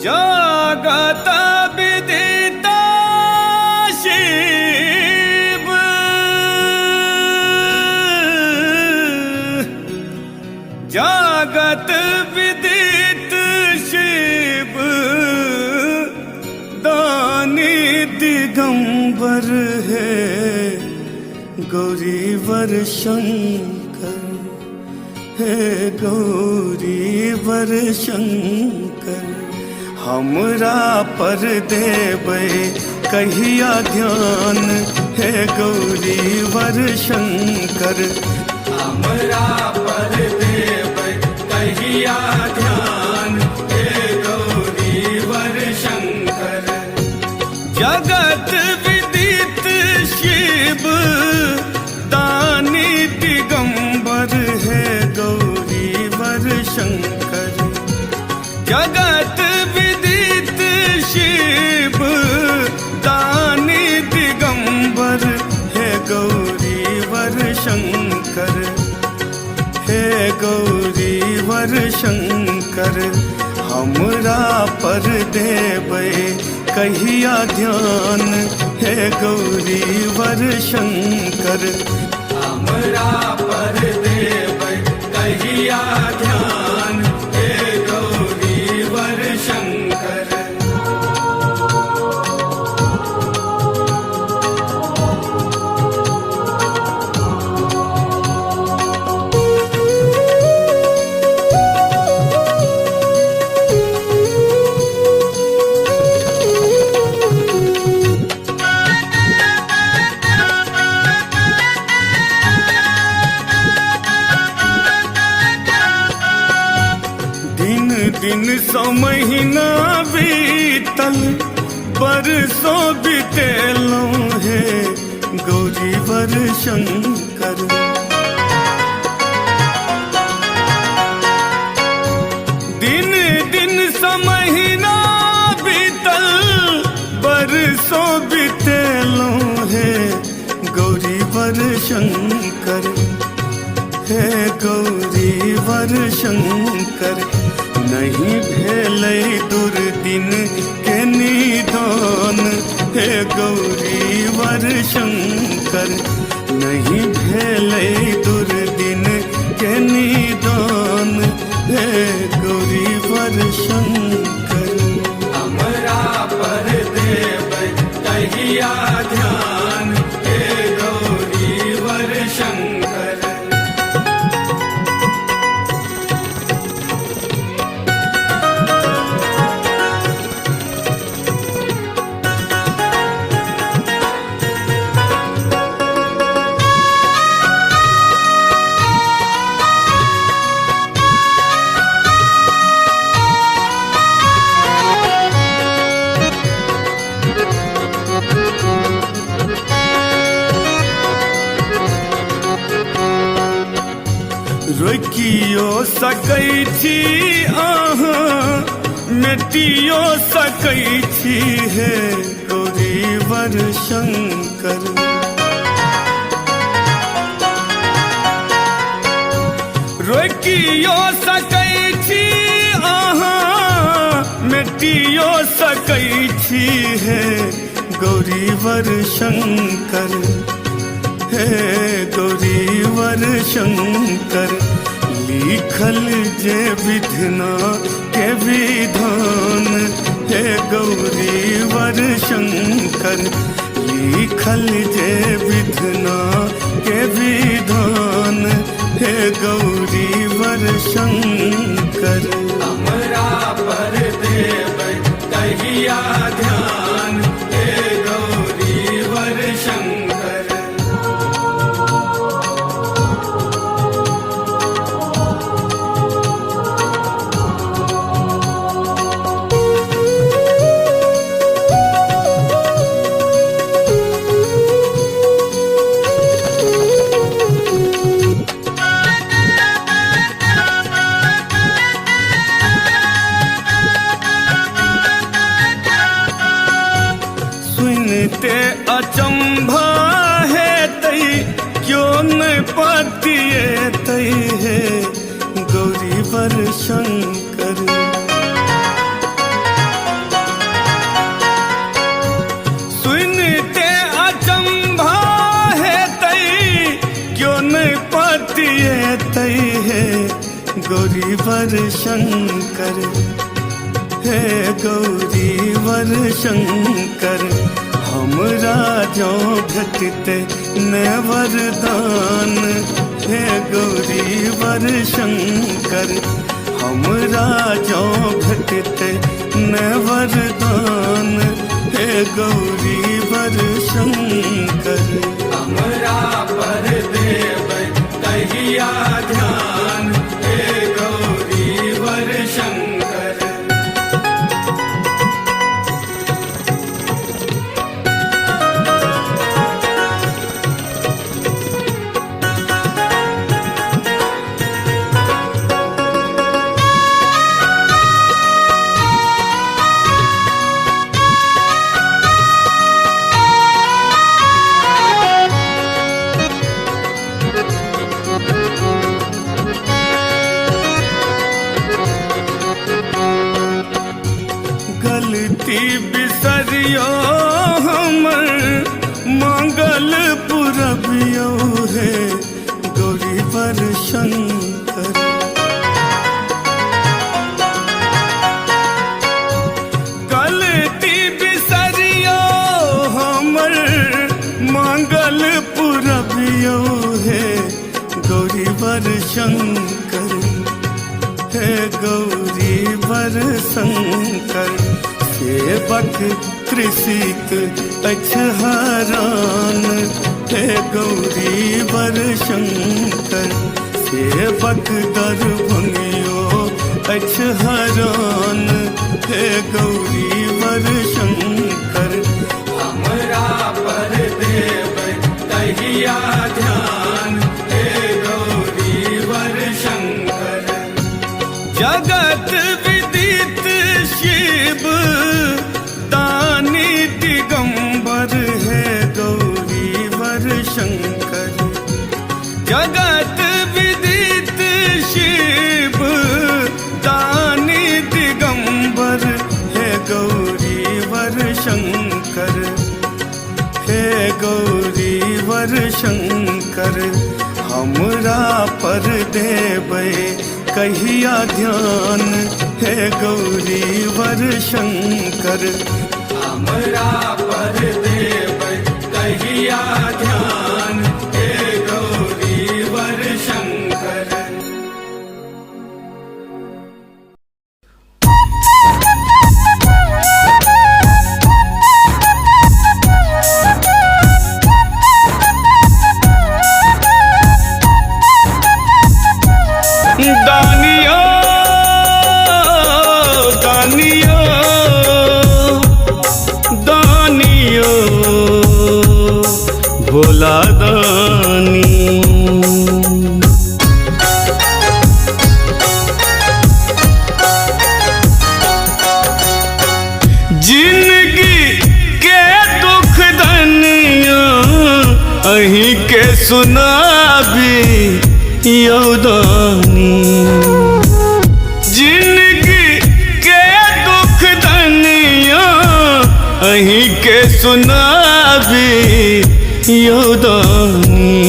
जगत विदिता शिव जगत विदित शिव दानी दिगंबर है गौरीवर शंकर है गौरीवर शंकर हमरा पर देबै कहिया ध्यान है गौरीवर शंकर हमरा पर देबै कहिया ध्यान हे गौरीवर शंकर जगत विदित शिव दानी दिगंबर है गौरीवर शंकर जगत विदित शिव दानी दिगंबर है गौरीवर शंकर हे गौरीवर शंकर हमरा पर देबै कहिया ध्यान हे गौरीवर शंकर हमरा पर देबै कहिया ध्यान हे गौरीवर शंकर दिन सौ महीना बीतल बरसों बीतेलों है गौरीवर शंकर दिन दिन सौ महीना बीतल बरसों बीतेलों है गौरीवर शंकर है गौरीवर शंकर नहीं भेलै दुर्दिन के निदान हे गौरीवर शंकर नहीं भेलै दुर्दिन के निदान हे गौरीवर शंकर हमरा पर देबै कहिया ध्यान हे गौरीवर शंकर रोकियो सकै छी अहाँ मिटियो सकै छी हे गौरीवर शंकर रोकियो सकै छी अहाँ मिटियो सकै छी हे गौरीवर शंकर हे गौरीवर शंकर लिखल जे विधना के विधान हे गौरीवर शंकर लिखल जे विधना के विधान हे गौरीवर शंकर हमरा पर देबै कहिया ध्यान हे गौरीवर शंकर सुनते अचंभा है तई क्यों न पतिए है गौरीवर शंकर वर शंकर, हे गौरी वर शंकर, हमरा जो घटते न वरदान, हे गौरी वर शंकर, हमरा जो घटते न वरदान, हे गौरी वर शंकर। हमरा पर देव कहिया ध्यान, हे गौरी वर शंकर। गलती बिसरियो हमर मंगल पुरबियो, है गौरी वर शंकर। गलती बिसरियो हमर मंगल पुरबियो, है गौरी वर शंकर, हे गौरी वर शंकर। सेवक त्रिसित अछहरान, हे गौरी वर शंकर, सेवक दरभंगियो अछहरान, हे गौरी वर शंकर। हमरा पर देव कहिया ध्यान, हे गौरी वर शंकर। जगत विदित शिव दानी दिगंबर, है गौरी वर शंकर। जगत विदित शिव दानी दिगंबर, है गौरी वर शंकर, हे गौरी वर शंकर। हमरा पर देबै कहिया ध्यान, हे गौरी वर शंकर। हमरा पर देव कहिया ध्यान, हे गौरी वर शंकर। दानियो दानियो दानियो भोला दानी। जिंदगी के दुख दनिया अहीं के सुनाबी यौदानी। जिंदगी के दुख दनिया अहीं के सुनाबी यौदानी।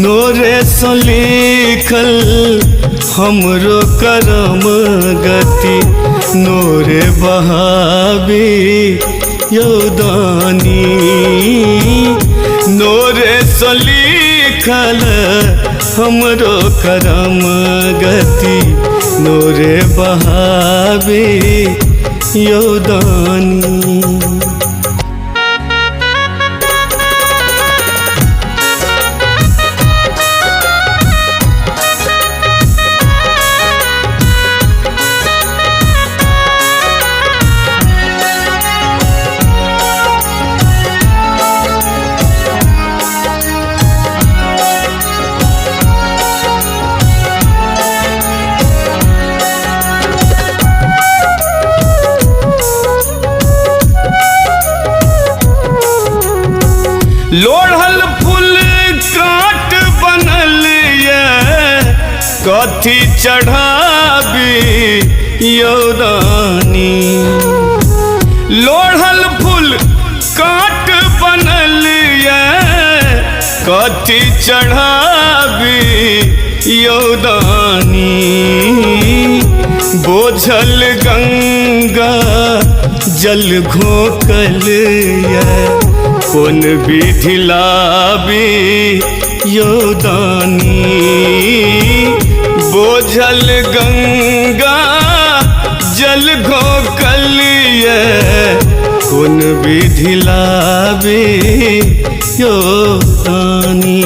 नोरे से लिखल हमरो करम गति, नोरे बहाबी यौदानी। नोरे से लिखल हमरो करम गति, नोरे बहाबी यौदानी। लोढ़ल फूल काट बनल ये, कथी चढ़ाबी यौदानी। लोढ़ल फूल काट बनल ये, कथी चढ़ाबी यौदानी बोझल गंगा जल घोकल कौन विधि लाबी यौदानी बोझल गंगा जल घोकल कौन विधि लाबी यौदानी।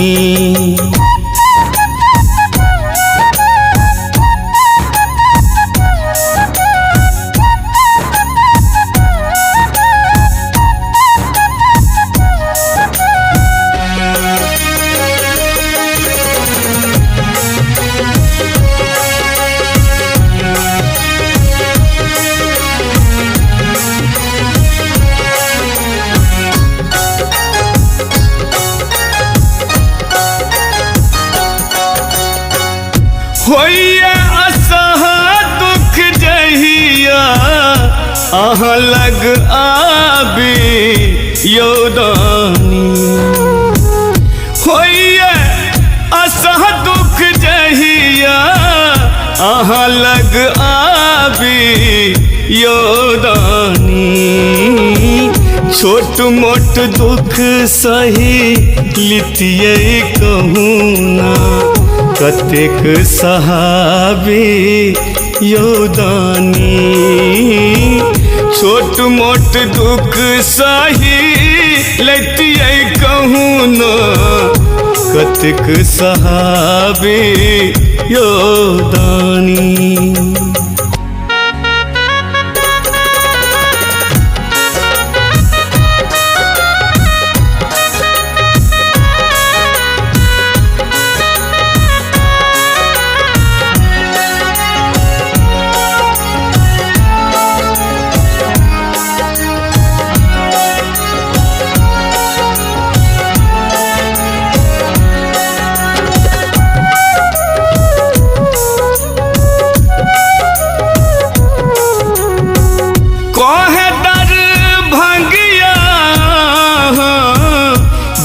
होइए असह दुख जहिया अहाँ लग आबी यौदानी होइए असह दुख जहिया अहाँ लग आबी यौदानी। छोट मोट दुख सही लितिये कहूँ ना कतेक सहाबी यौदानी। छोट मोट दुख सही लैतियै कहूँ न कतेक सहाबी यौदानी।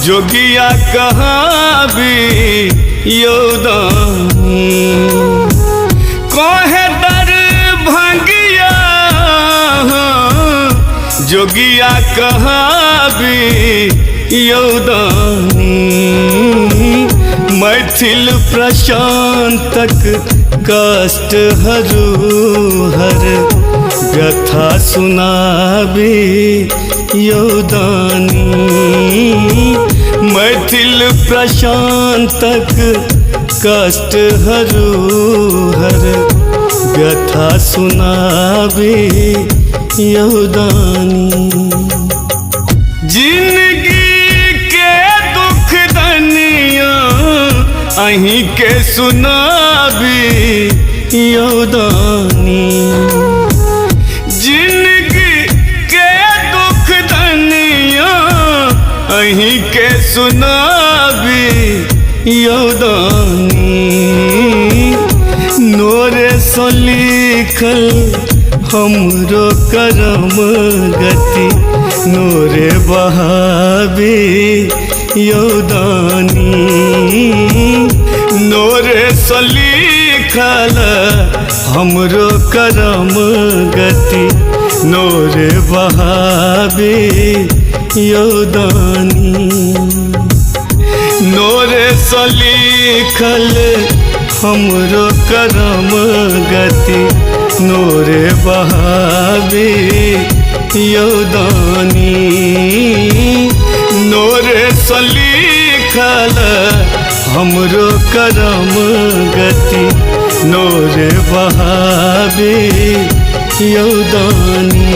जोगिया कहाँ भी यौदानी कहे दर भंगिया जोगिया कहाँ भी यौदानी। मैथिल प्रशांतक कष्ट हर व्यथा सुनाबी यौदानी। मैथिल प्रशांतक कष्ट हर व्यथा सुनाबी यौदानी। जिंदगी के दुख दनिया अहीं के सुनाबी यौदानी। जिंदगी के दुख दनिया अहीं के सुनाबी यौदानी। नोरे सो लिखल हमरो करम गति नोरे बहाबी यौदानी। नोरे सो लिखल हमरो करम गति नोरे बहाबी यौदानी। नोरे सो लिखल हमरो करम गति नोरे बहाबी यौदानी। नोरे सो लिखल हमरो करम गति नोरे बहाबी यौदानी।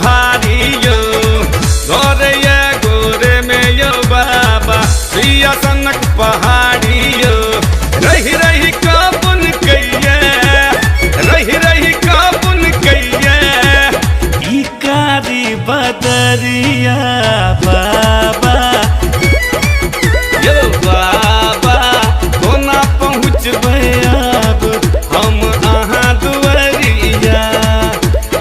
भारी यो गोरे ये गोरे में यो बाबा सुइया सनक पहाड़ी यो रही रही काबुन कइये रही रही काबुन कइये ई कारी बदरिया बाबा यो बाबा कोना पहुँचबै अब हम अहाँ दुआरिया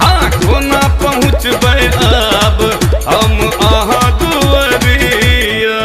हाँ कोना पहुँचबै अब हम अहाँ दुआरिया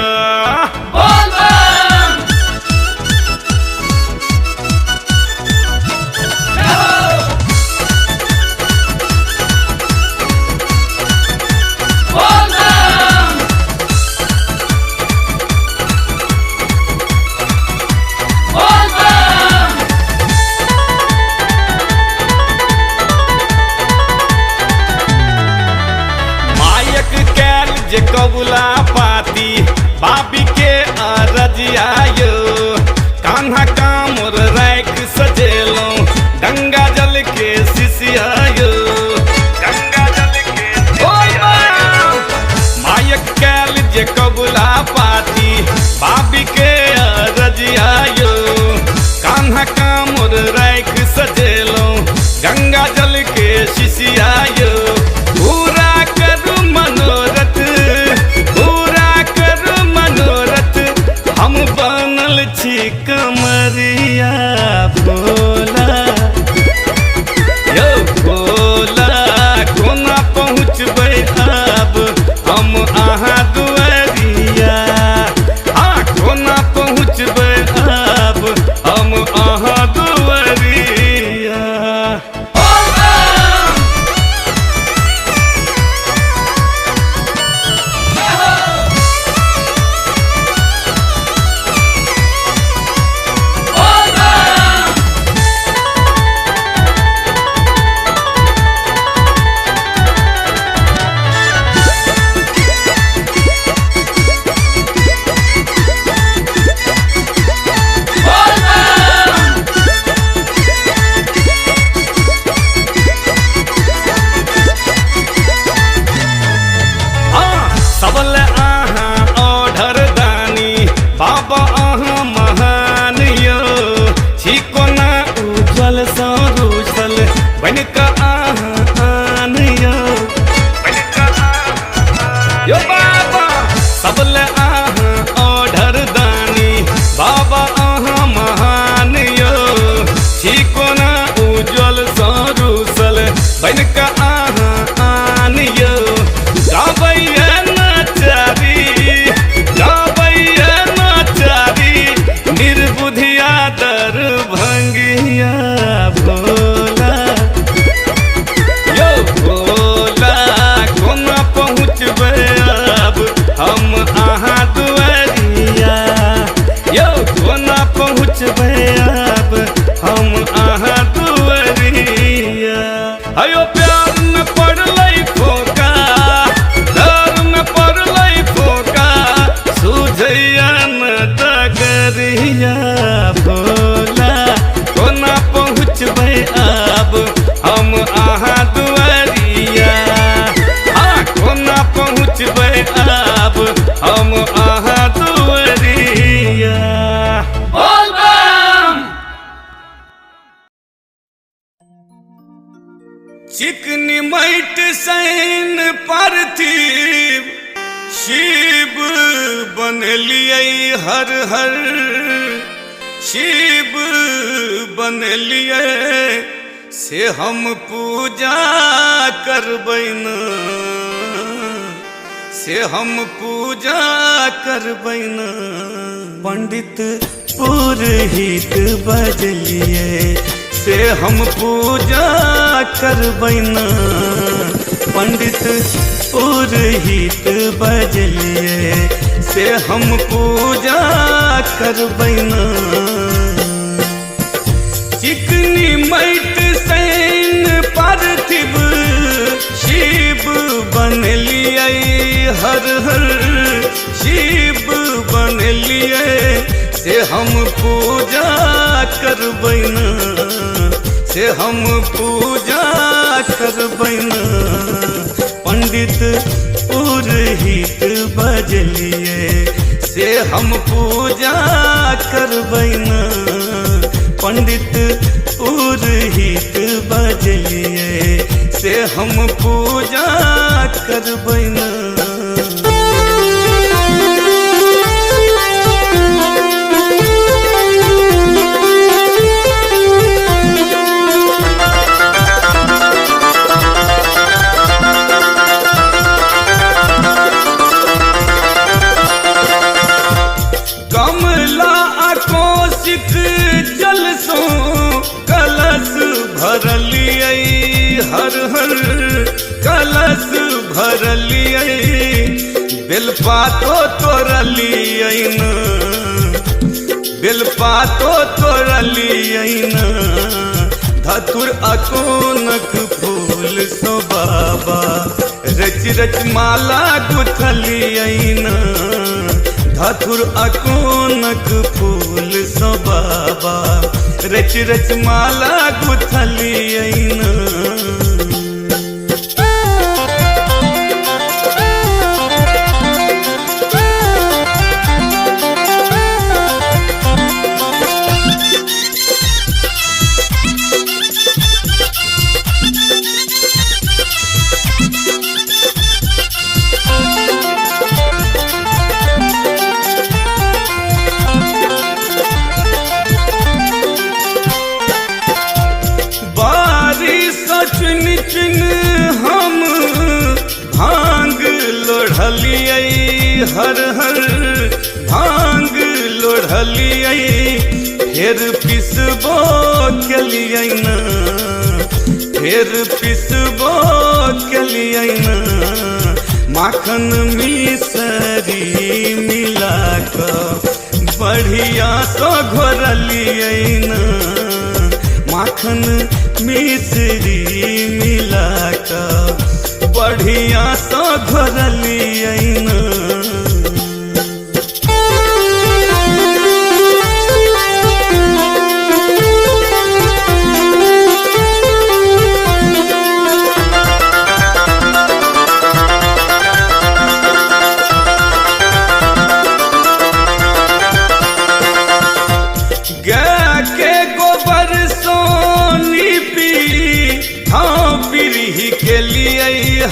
जे कबुला पाती बाबी के अरजिया यो कान्हा कामर राख सजेलो गंगा जल के शिशिया यो गंगा जल के मायक कैल जे कबुला पाती बाबी के अरजिया यो कान्हा कामर राख सजेलो गंगा जल के शिशिया यो पूरा करू मनोरथ पूरा करू मनोरथ हम बनल छी कमरिया भोला यो भोला कोना पहुँचबै अब हम अहाँ दुआरिया हाँ कोना पहुँचबै अब हम अहाँ दुआरिया सबल अहाँ ऑर्डर दानी बाबा अहाँ महान यो छी कोना उज्जवल सरूसल बनिक अहाँ आन यो बाबा सबल अहाँ ऑर्डर दानी बाबा अहाँ महान यो छी कोना उज्जवल सरूसल बनिक अहाँ आन यो गाबैया निर्बुधिया दर भंगिया भोला यो भोला कोना पहुँचबै अब हम अहाँ दुआरिया यो कोना पहुँचबै अब हम अहाँ दुआरिया अयो प्यार में पड़लै फोका डर में पड़लै फोका सुझैया न डगरिया भोला कोना पहुँचबै अब हम अहाँ दुआरिया हाँ कोना पहुँचबै अब हम अहाँ दुआरिया चिकनी मैट सैन पार्थिव शिव बनलियै हर हर शिव बनलियै से हम पूजा करबै न से हम पूजा करबै न पंडित पुरोहित बजलियै से हम पूजा करबै न पंडित पुरोहित बजलियै से हम पूजा करबै न चिकनी मैट सैन पार्थिव शिव बनलियै हर हर शिव बनलियै से हम पूजा करबै न से हम पूजा करबै न पंडित पुरहित बजलिए से हम पूजा करबैना। पंडित पुरहित बजलिए से हम पूजा करबैना। कलश भरलिए हर हर कलश भरलिए बेलपातो तोड़लिए न बेलपातो तोड़लिए न धतुर अकोनक फूल सो बाबा रच रच माला गुथलिए न धतुर अकोनक फूल सो बाबा रच रच माला गुथलिए न। हम भांग लोढ़लिए हर हर भांग लोढ़लिए फिर पिसबो केलिए न फिर पिसबो केलिए न माखन मिसरी मिला कर बढ़िया सो घोरलिए न माखन मिसरी मिला कर बढ़िया सो घोरलिए न।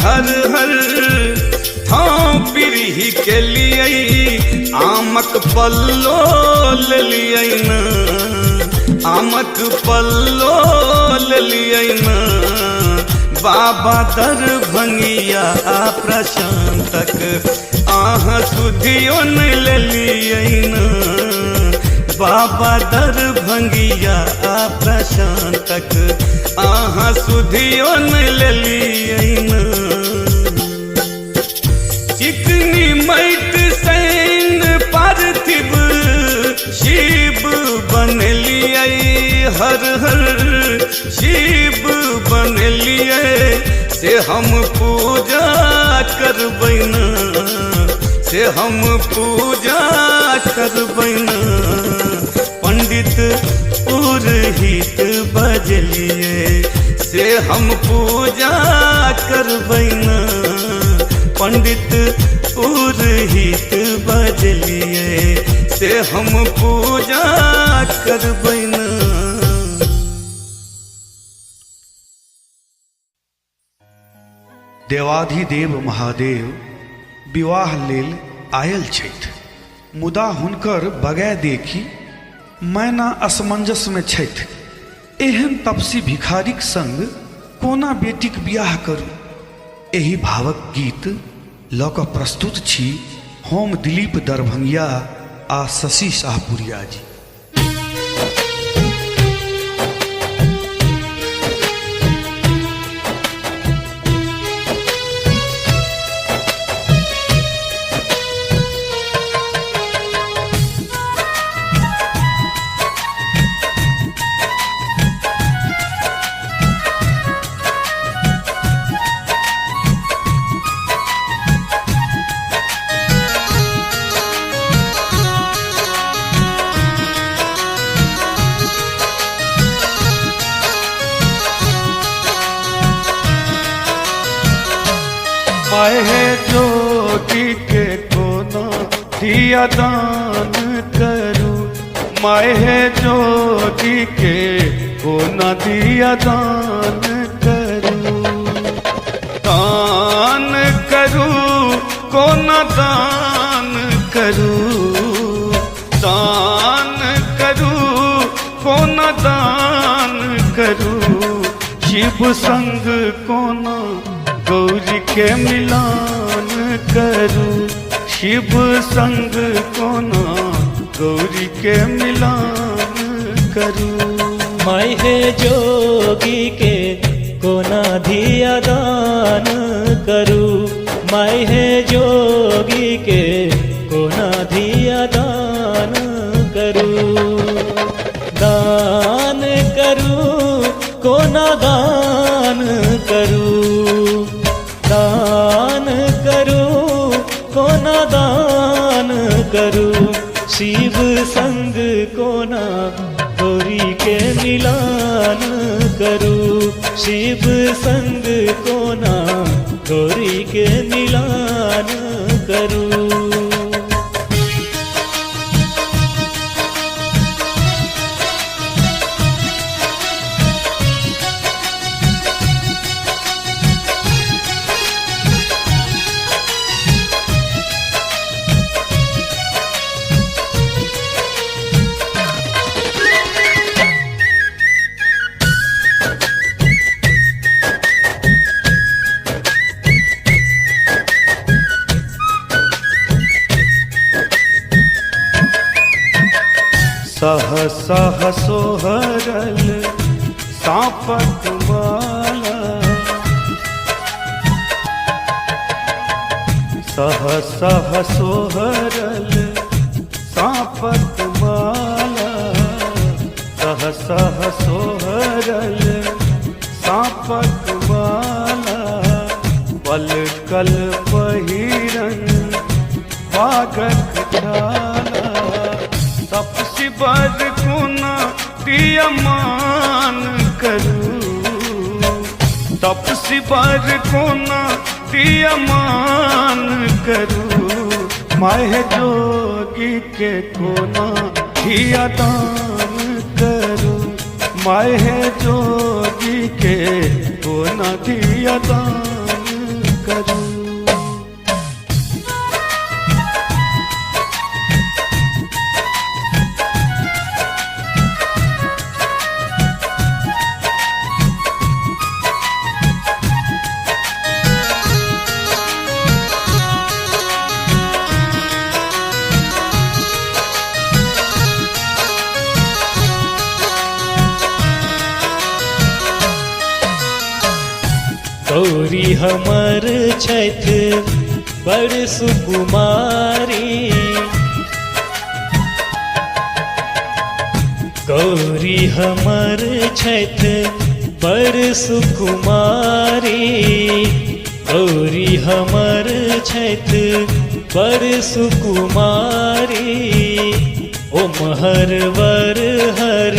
हर हर थां पिरही के लिए आमक पल्लो ले लिए न आमक पल्लो ले लिए न बाबा दरभंगिया प्रशांतक आह सुधियो न ले लिए न बाबा दरभंगिया प्रशांतक आह सुधियो न ले लिए न। चिकनी मैट सैन पार्थिव शिव बनलिए हर हर शिव बनलिए से हम पूजा करबैना से हम पूजा करबैना। पंडित पुरहित बजलिए से हम पूजा करबैना। पंडित पुरहित बजलिए से हम पूजा करबैना। देवाधिदेव महादेव विवाह लेल आयल छथि मुदा हुनकर बगै देखी मैना असमंजस में छथि। एहन तपसी भिखारीक संग कोना बेटीक बियाह करू। एही भावक गीत लऽ कऽ प्रस्तुत छी हम दिलीप दरभंगिया आ शशि शाहपुरिया जी। माहे जोगी के कोना दिया दान करूं, माहे जोगी के कोना दिया दान करूं, दान करूं कोना दान करूं, दान करूं कोना दान करूं, शिव संग कोना गौरी के मिलान करूं, शिव संग कोना गौरी के मिलान करूं। माहे जोगी के कोना धिया दान करूं, माहे जोगी के कोना धिया दान करूं, दान करूं कोना दान करूं, दान करूं कोना दान करूं, शिव संग कोना गौरी के मिलान करूं, शिव संग कोना गौरी के मिलान करूं। सह सह सोहरल सापत माला, सह सह सोहरल सापत माला, सह सह सोहरल सापत माला, पल कल पहिरन बागक डाला, तपसी बर कोना दिया मान करूं, तपसी बर कोना दिया मान करूं, माहे जोगी के कोना दिया दान करूं, माहे जोगी के कोना दिया दान करूं। गौरी हमर छैथ बड़ सुकुमारी, गौरी हमर छैथ बड़ सुकुमारी, गौरी हमर छैथ बड़ सुकुमारी, ओमहर वर हर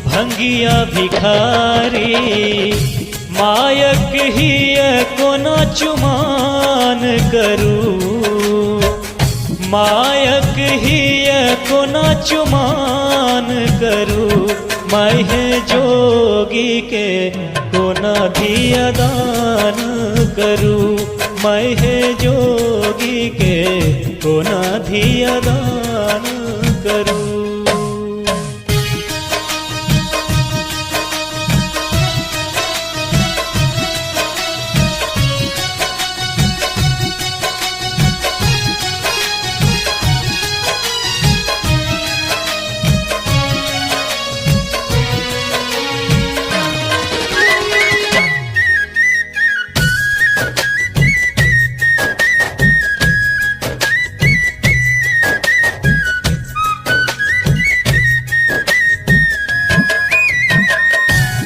भंगिया भिखारी, मायक हिय कोना चुमान करूं, मायक हिय कोना चुमान करूं, माहे जोगी के कोना धिया दान करूं, माहे जोगी के कोना धिया दान करूं।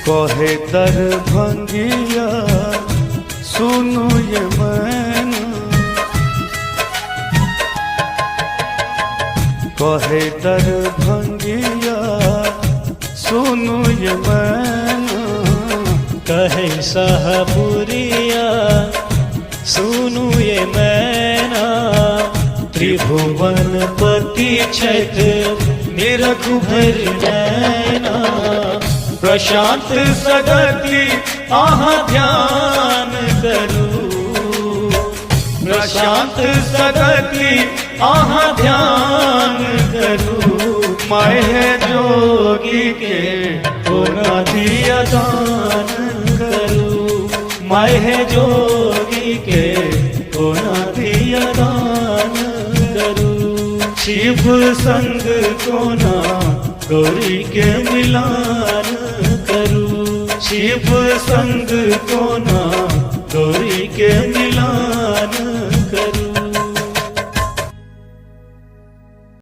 कहे दरभंगिया सुनो ये मैना, कहे दरभंगिया सुनो ये मैना, कहे शाहपुरिया सुनु ये मैना त्रिभुवन पति छठ निरघुभर नैना प्रशांत सगति आहा ध्यान करूं प्रशांत सगति आहा ध्यान करूं माहे जोगी के होना दिया दान करूं माहे जोगी के होना दिया दान करूं शिव संग को ना गौरी के मिलान करूं शिव संग को ना गौरी के मिलान